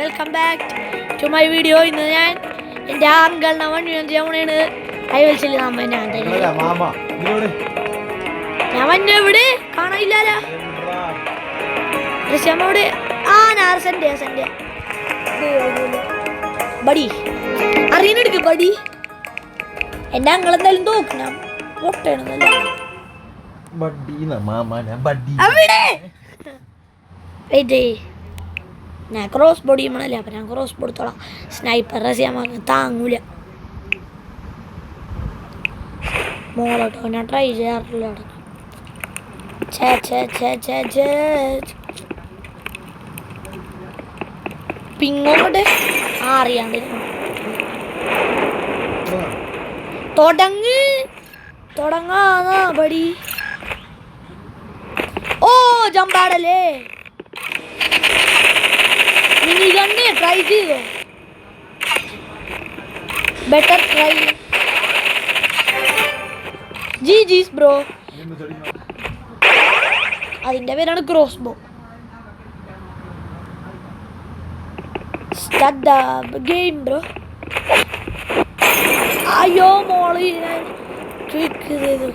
Welcome back to my video. ഇന്ന് ഞാൻ എൻ്റെ അങ്കിളിനെ വണ്ടി ചെയ്യാനാണ് കൈവച്ചില്ല. ഞാൻ വണ്ടി എവിടെ കാണാനില്ലല്ലോ. ഇവിടെ സൺഡേ ബടി അറിയാനെടുക്ക് ബടി. എൻ്റെ അങ്കിളെന്തായാലും തോക്കണം പൊട്ടണെന്നല്ലേ ഞാൻ ക്രോസ് ബോഡി ചെയ്യണല്ലേ. അപ്പം ഞാൻ ക്രോസ് ബോർഡ് തൊടാം. സ്നൈപ്പർ റസിയാമാക്ക് താങ്ങൂല. മോളോട്ടോ ഞാൻ ട്രൈ ചെയ്യാറില്ല. പിങ്ങോട്ട് അറിയാണ്ട് തുടങ്ങാന്നാ പടി. ഓ ജമ്പാടല്ലേ മിനി ഗണ്ണ് ട്രൈ ചെയ്തോ. ബെറ്റർ ട്രൈ ജീസ് ബ്രോ. അതിന്റെ പേരാണ് crossbow. Start the game bro. അയ്യോ മോളി ഞാൻ ക്ലിക്ക് ചെയ്തു.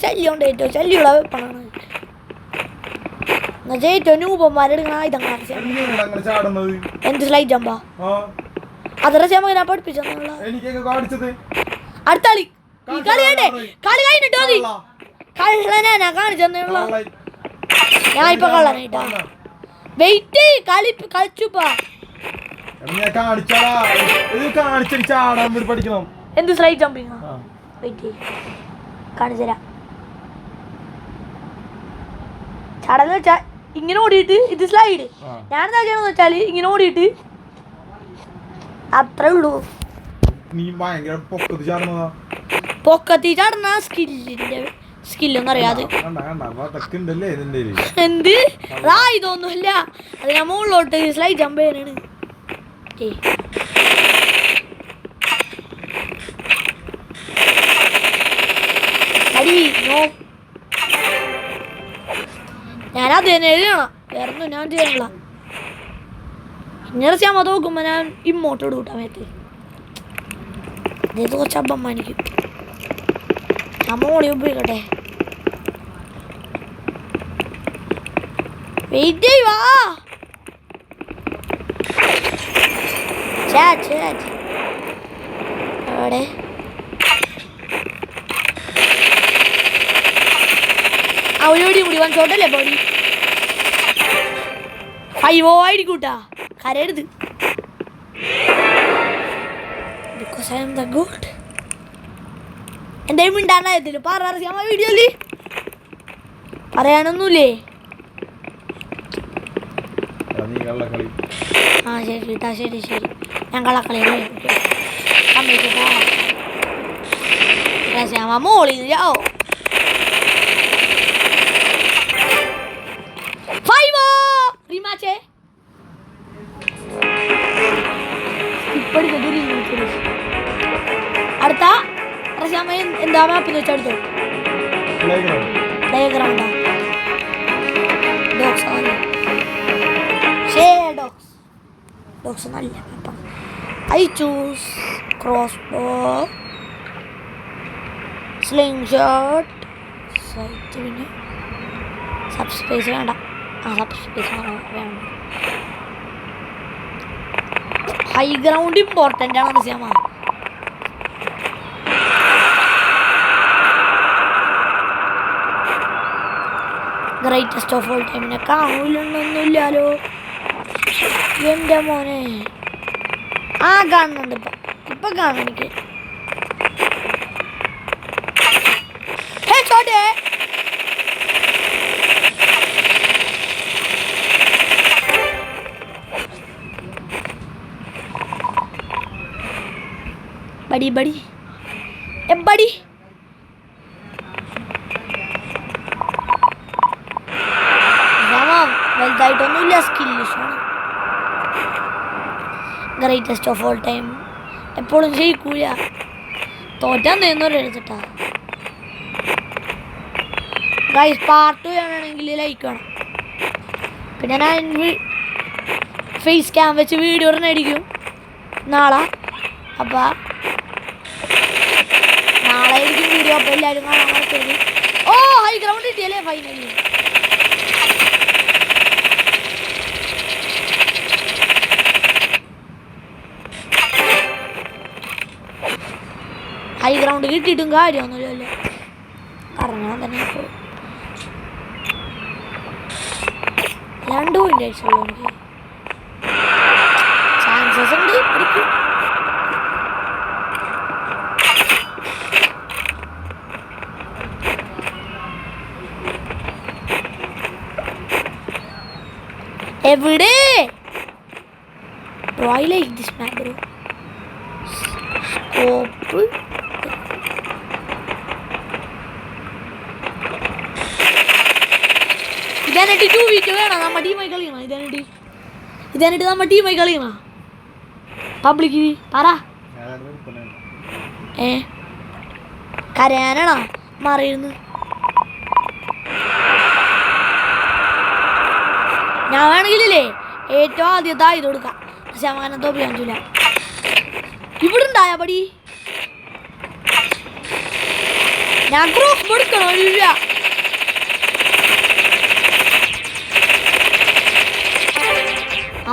ശല്യം ഉണ്ട്. ഏറ്റവും ശല്യമുള്ള വെപ്പണാണ്. ഏറ്റവും നൂപന്മാരെടുക്കണ എന്ത് സ്ലൈഡ് ജമ്പാ അത് റസിയാമ്മ ഞാൻ പഠിപ്പിച്ചെന്നുള്ള. അടുത്ത കളി കളി കഴിഞ്ഞിട്ടോ മതി. കള്ളനാ ഞാൻ കാണിച്ചെന്നുള്ള. ഞാൻ ഇപ്പൊ കള്ളനായിട്ടാ. വെയിറ്റ് കളിച്ചുപ്പാ. എന്ത് സ്ലൈഡ് ജമ്പിങ് വെയിറ്റ് കാണിച്ചുതരാം. ചടന്ന് വെച്ചാൽ ഇങ്ങനെ ഓടിയിട്ട് ഇത് സ്ലൈഡ്. ഞാനെന്താ ചെയ്യണമെന്ന് വെച്ചാൽ ഇങ്ങനെ ഓടിയിട്ട് അത്രേ ഉള്ളൂ. പൊക്കത്തി ചടന്ന സ്കില്ലൊന്നും അറിയാതെ എന്ത് ഇതൊന്നുമില്ല. അത് ഞാൻ മുകളിലോട്ട് സ്ലൈഡ് ജമ്പ് ചെയ്യാനാണ്. ഞാനത് തന്നെ എഴുതണം. വേറൊന്നും ഞാൻ ചെയ്യണില്ല. ഇങ്ങനെ ചെയ്യാൻ നോക്കുമ്പോ ഞാൻ ഇമ്മോട്ടോട് കൂട്ടാൻ പറ്റേ ഇത് കുറച്ച് അമ്മമാനിക്കും. ഞാൻ മോളി ഉപയോഗിക്കട്ടെ. വെയിറ്റ് ചെയ്യുവാ. എവിടെ അവരോടി കൂടി വന്നോട്ടല്ലേ ബോഡി 5 ആയിരിക്കൂട്ടാ. കരയരുത്. Because I am the god. എന്തായാലും മിണ്ടാനായതില്ല. പറയാറിയാമ വീഡിയോയില് പറയാനൊന്നുമില്ലേ. ശരി കേട്ടാ. ശരി ഞാൻ കള്ളക്കളിയല്ലേ സമ്മതിക്കട്ടാ. മോളിയോ അടുത്ത റസിയാമ്മ എന്താ മാപ്പ് വെച്ചാൽ എടുത്തോ. പ്ലേ ഗ്രൗണ്ടാ. ഡോഗ്സ് നല്ല മാപ്പാണ്. ഐ ചൂസ് ക്രോസ് ബോ സ്ലിംഗ് ഷോട്ട് സൈറ്റ്. പിന്നെ സബ്സ്പേസ് വേണ്ട. സബ്സ്പേസ് വേണ്ട. ഹൈ ഗ്രൗണ്ട് ഇമ്പോർട്ടൻ്റ് ആണ് റസിയാമ്മ. ഗ്രേറ്റസ്റ്റ് ഓഫ് ഓൾ ടൈമിനെ കാണൂലൊന്നുമില്ലാലോ എൻ്റെ മോനെ. കാണുന്നുണ്ട്. ഇപ്പൊ കാണും എനിക്ക്. ചോട്ടെ ബടി ബടി എബടി. വലുതായിട്ടൊന്നുമില്ല. സ്കില്ലിഷാണ്. ഗ്രേറ്റസ്റ്റ് ഓഫ് ഓൾ ടൈം എപ്പോഴും ജയിക്കൂല. തോറ്റാൻ നേന്നൂർ എഴുതിട്ടാ. ഗൈസ് പാർട്ട് ചെയ്യാനാണെങ്കിൽ ലൈക്ക് വേണം. പിന്നെ ഞാൻ ഫേസ് ക്യാം വെച്ച് വീഡിയോ അടിക്കും നാളെ. അപ്പം നാളെ ആയിരിക്കും വീഡിയോ. അപ്പം എല്ലാവരും കാണാൻ മറക്കരുത്. ഓ ഹൈ ഗ്രൗണ്ട് കിട്ടിയല്ലേ ഫൈനലി. ഹൈ ഗ്രൗണ്ട് കിട്ടിയിട്ടും കാര്യമൊന്നുമില്ലല്ലോ. കറങ്ങാൻ തന്നെ 2 പോയിന്റ് അടിച്ചുള്ളൂ. എനിക്ക് ചാൻസസ് ഉണ്ട്. എവിടെ bro? I like this map bro. Scope ഇതെന്നിട്ട് 2v2 വേണം. നമ്മ ടീമായി കളിക്കണം. ഇതെന്നിട്ട് നമ്മ ടീമായി കളിക്കണം. പബ്ലിക് പറ. കരയാനാണോ മറിയുന്നു? ഞാൻ വേണമെങ്കിലേ ഏറ്റവും ആദ്യത്തെ ഇത് കൊടുക്കാം. പക്ഷെ അങ്ങനെ തോപ്പിക്കാൻ പറ്റില്ല. ഇവിടെ ഉണ്ടായ പടി ഞാൻ ക്രോസ് കൊടുക്കണോ? ഇല്ല.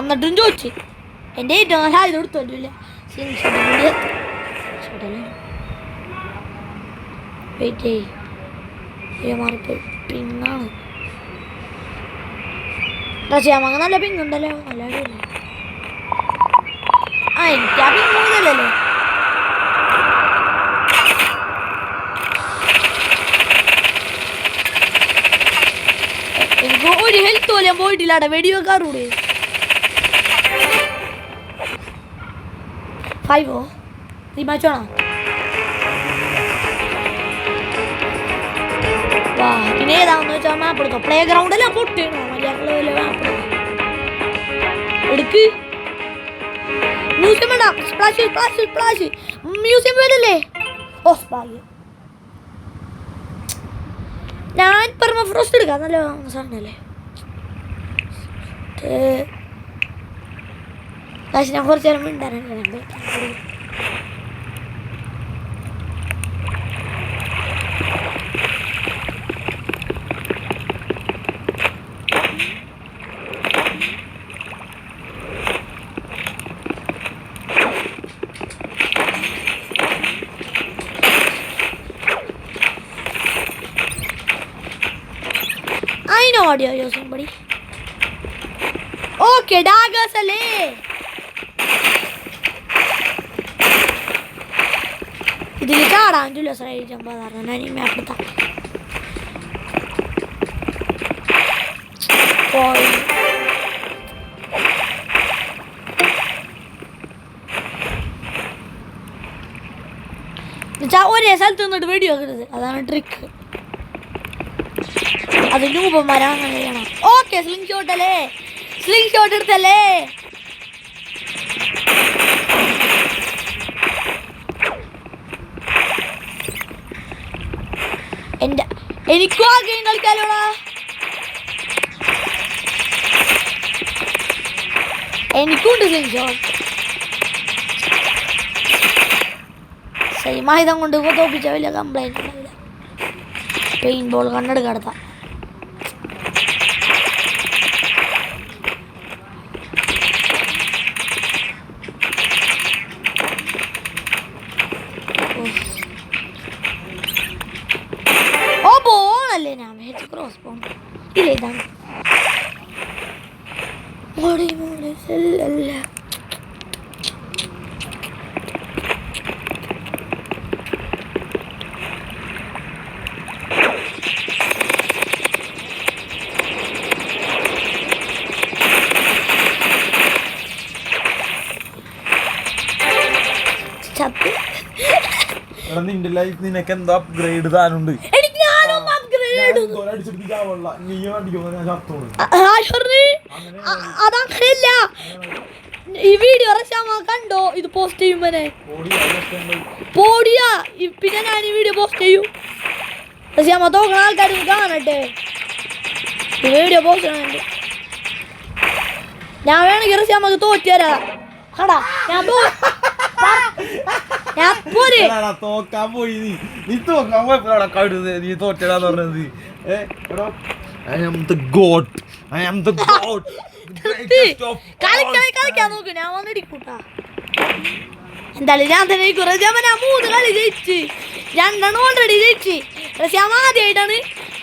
എന്നിട്ടും ചോദിച്ചു എൻ്റെ ഏറ്റവും നല്ല ഇത് കൊടുത്തോണ്ടില്ല. വെയിറ്റ് മാറിപ്പോയി. പിന്നാണ് റഷ്യാമങ്ങ നല്ല പിങ്ങുണ്ടല്ലോ. നല്ല അടിയല്ലേ. എനിക്ക് ആ പിങ്ങുന്നല്ലോ. എനിക്ക് ഒരു ഹെൽത്ത് പോലും പോയിട്ടില്ല. അവിടെ വെടി വെക്കാറൂടെ 5 റീമാച്ചാണോ? പിന്നെ ഏതാണെന്ന് വെച്ചാൽ മാപ്പ് എടുത്തോ. പ്ലേ ഗ്രൗണ്ടെല്ലാം പൊട്ടിയണോ? മര്യാദ മാപ്പ് എടുക്ക്. മ്യൂസിയം വേണ്ട. സ്പ്ലാഷ് മ്യൂസിയം വരല്ലേ? ഓ ഭാഗ്യം. ഞാൻ പെർമ ഫ്രോസ്റ്റ് എടുക്കാം. നല്ല സാധനല്ലേ. ഞാൻ കുറച്ച് നേരം മിണ്ടാനുണ്ട്. I know what you're using, buddy. Okay, daggers alle. ഇതിൽ ചാടാൻ പറ്റില്ല. സൈഡ് ജമ്പ് കാരണം ഞാൻ ഈ മാപ്പ് എടുത്താ ഒരേ സ്ഥലത്ത് നിന്നിട്ട് വീഡിയോ എടുക്കരുത്. അതാണ് ട്രിക്ക്. അത് രൂപന്മാരാണ് അങ്ങനെ ചെയ്യണം. ഓക്കെ സ്ലിംഗ് ഷോട്ട് അല്ലേ? സ്ലിംഗ് ഷോട്ട് എടുത്തല്ലേ? എനിക്കും ആ ഗെയിം കളിക്കാലോടാ. എനിക്കുണ്ട് സ്ലിംഗ് ഷോട്ട്. സെയിം ആയുധം കൊണ്ട് തോപ്പിച്ച വലിയ കംപ്ലൈൻറ്റ് ഉണ്ടാവില്ല. Pain ball കണ്ണെടുക്കടത്താം. ഓ പോണല്ലേ. ഞാൻ മേടിച്ച് ക്രോസ് പോണം. ഇല്ല ഇതാണ് അല്ല. നിന്റെ ലൈഫ് നിനക്ക് എന്താ അപ്ഗ്രേഡ് താനുണ്ട്? അതങ്ങനെയല്ല. ഈ വീഡിയോ കണ്ടോ? ഇത് പോസ്റ്റ് ചെയ്യുമ്പോനെ പോടിയാ. പിന്നെ ഞാൻ ഈ വീഡിയോ പോസ്റ്റ് ചെയ്യും. റഷ്യാമ തോക്കണ ആൾക്കാർ കാണട്ടെ. ഈ വീഡിയോ പോസ്റ്റ് ചെയ്യണുണ്ട്. ഞാൻ വേണമെങ്കിൽ റസിയ നമുക്ക് തോറ്റു തരാ കടാ ഞാൻ പോരെ തോക്കാൻ പോയി നീ തോക്കാൻ പോയപ്പോഴാണ് കഴുത് നീ തോറ്റടാന്ന് പറഞ്ഞത്. I am the god. I am the god. കളിക്കാൻ നോക്ക് ഞാൻ വന്നിടിക്കൂട്ടാ. എന്തായാലും ഞാൻ തന്നെ റസിയാമ ഞാൻ 3 കളി ജയിച്ച് 2 ഓൾറെഡി ജയിച്ച്. റസിയാമ ആദ്യമായിട്ടാണ്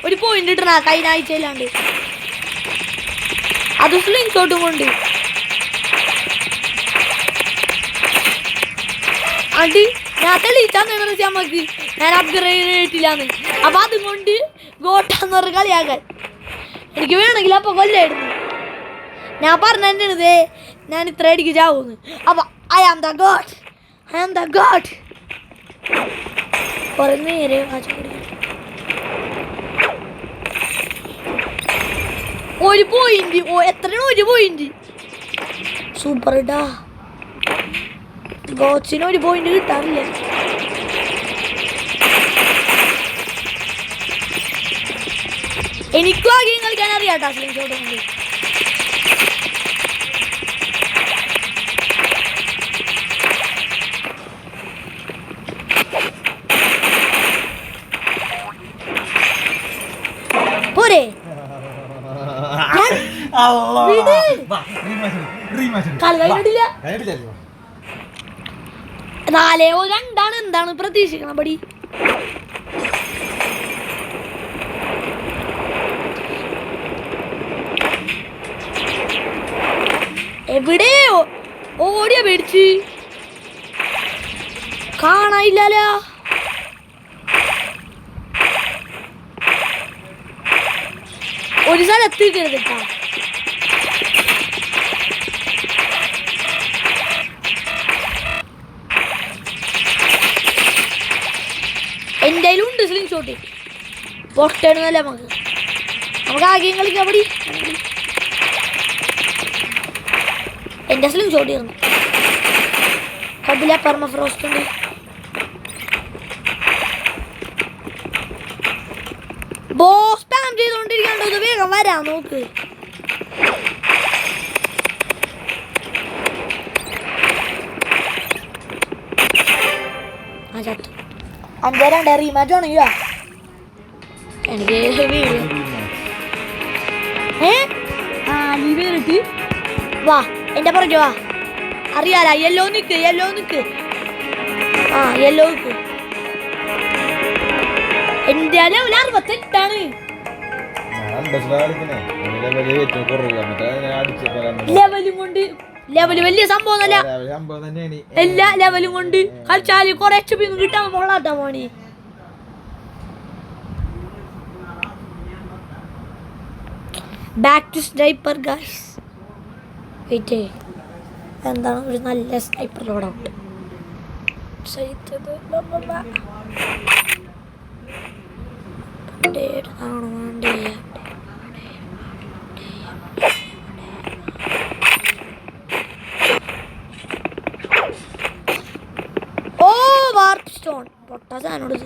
ഒരു പോയിന്റ് ഇട്ടണ കഴിഞ്ഞ ആഴ്ചയിലാണ്ട്. അത് സ്ലിംഗ് ഷോട്ടും കൊണ്ട് അടി ഞാൻ തെളിയിച്ചാന്ന് റസിയാമ്മക്ക് ഞാൻ അപ്ഗ്രേഡ് ചെയ്തിട്ടില്ലാന്ന്. അപ്പൊ അതും കൊണ്ട് ഗോട്ടാന്ന് പറഞ്ഞ കളിയാക്കാൻ എനിക്ക് വേണമെങ്കിൽ അപ്പൊ കൊല്ലായിരുന്നു. ഞാൻ പറഞ്ഞേ ഞാൻ ഇത്ര അടിക്ക് ചാവൂന്ന്. അപ്പൊ I am the God, I am the God. കുറെ നേരെ ഒരു പോയിന്റ്. എത്രയാണ് 1 പോയിന്റ്? സൂപ്പർ ഇടാ. ഗോഡ്സിന് 1 പോയിന്റ് കിട്ടാറില്ല. എനിക്കും ആ ഗെയിം കളിക്കാൻ അറിയാട്ടാ. സ്ലിംഗ് ഷോട്ട് കൊണ്ട് പോരെ കളി കഴിഞ്ഞിട്ടില്ല. 4-2 എന്താണ് പ്രതീക്ഷിക്കണം പടി. എവിടെയോ ഓടിയ പേടിച്ച് കാണാനില്ലല്ലോ. ഒരു സ്ഥലത്ത് കേട്ടോ. എൻ്റെ ഉണ്ട് സ്ലിംഗ് ഷോട്ട്. പൊട്ടണല്ലേ നമുക്ക് ആകെയും കളിക്കാൻ പടി. എൻ്റെ സ്ലിംഗ് ഷോട്ട് ചെയ്യുന്നു. കബില പെർമ ഫ്രോസ്റ്റ് ഉണ്ട്. ബോസ് സ്പാം ചെയ്തോണ്ടിരിക്കണ്ടോ? ഇത് വേഗം വരാം നോക്ക്. ആ ചത്തു. 5-2 റീമാച്ച് ആണെങ്കിലോ എനിക്ക് നീ വേറിട്ട് വാ എന്റെ പുറകെ വാ. അറിയാല യെല്ലോ നിക്ക് ആ യെല്ലോ നിക്ക്. എന്റെ ലെവൽ 68ആണ്. ലെവല് വലിയ സംഭവം എല്ലാ ലെവലും കൊണ്ട് കളിച്ചാല് കൊറേ HP കിട്ടാൻ കൊള്ളാട്ടാ മോണി. Back to sniper guys. Wait എന്താണ് ഒരു നല്ല സ്നൈപ്പർ ലോഡ് ഔട്ട്. ഓ വാർപ്പ് സ്റ്റോൺ പൊട്ടാ സാധനോട്.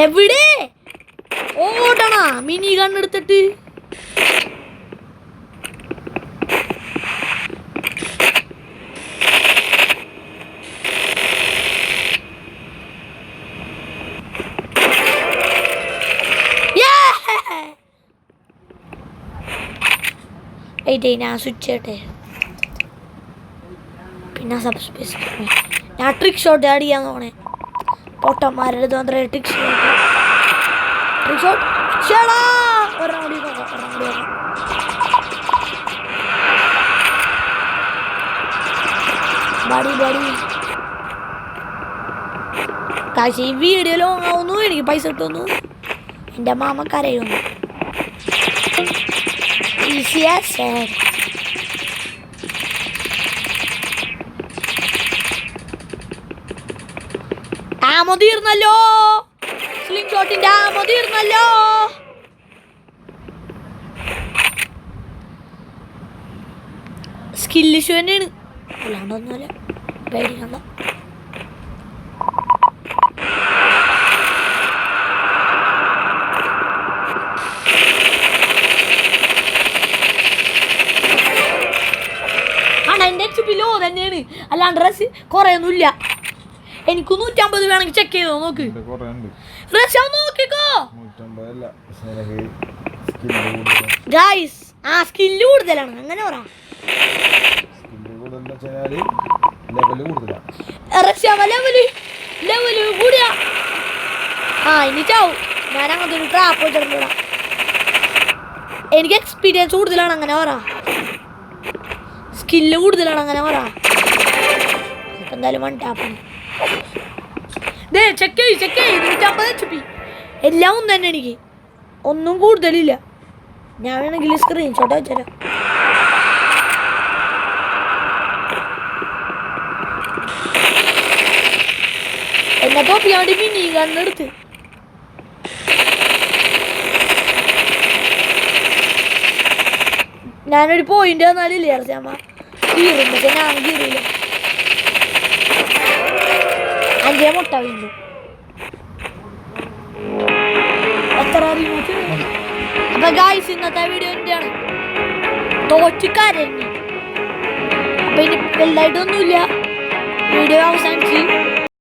എവിടെ ഓടണ മിനി കണ്ണെടുത്തിട്ട്. ഞാൻ സ്വിച്ച് ചെയ്യട്ടെ. പിന്നെ സബ്സ്പേസ് ഞാൻ ട്രിക്ക് ഷോട്ട് ആഡ് ചെയ്യാൻ തോന്നേ. പൊട്ടന്മാരുടെ തോന്നേ ട്രിക്ക് ഷോട്ട് ചേടാ. ഒരെണ്ണം കൂടി കാശ് ഈ വീഡിയോ ലോങ് ആവുന്നു. എനിക്ക് പൈസ കിട്ടുന്നു. എൻ്റെ മാമ കരയുന്നു. ആമോ തീർന്നല്ലോ. സ്ലിംഗ് ഷോട്ടിന്റെ ആമോ തീർന്നല്ലോ. സ്കില്ല് ഇഷ്യൂ തന്നെയാണ്, അല്ലാണ്ടൊന്നുമല്ല. പേടിക്കണ്ട. ഡ്രസ് കുറേ ഒന്നുമില്ല. എനിക്ക് 150 വേണമെങ്കിൽ ചെക്ക് ചെയ്തോ നോക്ക്. റഷ്യ നോക്കിക്കോ ഗായ്സ്. ആ സ്കില്ല് കൂടുതലാണ് അങ്ങനെ പറ. റഷ്യ ലെവല് കൂടിയ ഇനി ചാവും. ഞാൻ അങ്ങനത്തെ ഒരു ട്രാപ്പ് വെച്ചിട്ടുള്ള. എനിക്ക് എക്സ്പീരിയൻസ് കൂടുതലാണ് അങ്ങനെ പറ. സ്കില്ല് കൂടുതലാണ് അങ്ങനെ പറ. ഇപ്പം എന്തായാലും 1 ടാപ്പ് ചെക്ക് ചെയ്യ് 150 HP എല്ലാം ഒന്നും തന്നെ. എനിക്ക് ഒന്നും കൂടുതലില്ല. ഞാൻ വേണമെങ്കിൽ സ്ക്രീൻഷോട്ട് വെച്ചുതരാം. എന്നെ തോപ്പിയാണ്ട് മിനി കണ്ണെടുത്ത് ഞാനൊരു പോയിന്റ് തന്നാലില്ലേ അമ്മ കീറും. പക്ഷെ ഞാൻ കീറില്ല. 5 മുട്ട വീണ്ടും എത്ര അറിയുമോ. അപ്പൊ ഗായ്സ് ഇന്നത്തെ വീഡിയോ എന്റെയാണ്. തോച്ചുകാരൻ. അപ്പൊ ഇനി വലുതായിട്ടൊന്നുമില്ല. വീഡിയോ അവസാനിച്ച്